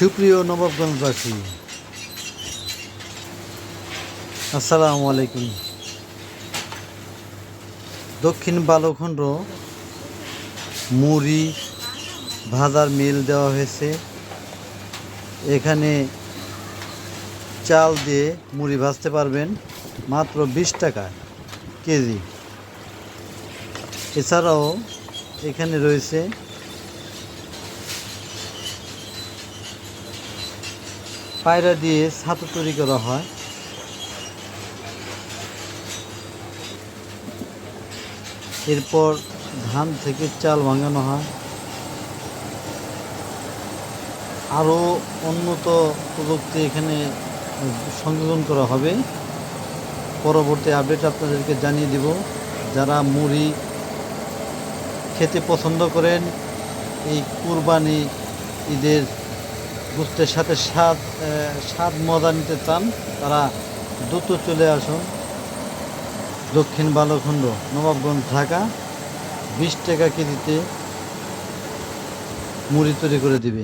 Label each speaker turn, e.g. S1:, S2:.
S1: সুপ্রিয় নবাবগঞ্জবাসী, আসসালামু আলাইকুম। দক্ষিণ বালুখণ্ড মুড়ি ভাজার মিল দেওয়া হয়েছে। এখানে চাল দিয়ে মুড়ি ভাজতে পারবেন মাত্র 20 টাকা কেজি। এছাড়াও এখানে রয়েছে পায়রা দিয়ে ছাতু তৈরি করা হয়। এরপর ধান থেকে চাল ভাঙানো হয়। আরও উন্নত প্রযুক্তি এখানে সংযোজন করা হবে। পরবর্তী আপডেট আপনাদেরকে জানিয়ে দেব। যারা মুড়ি খেতে পছন্দ করেন, এই কুরবানি ঈদের গোশতের সাথে স্বাদ মজা নিতে চান, তারা দ্রুত চলে আসুন দক্ষিণ বালুখণ্ড, নবাবগঞ্জ, ঢাকা। 20 টাকা কেজিতে মুড়ি তৈরি করে দিবে।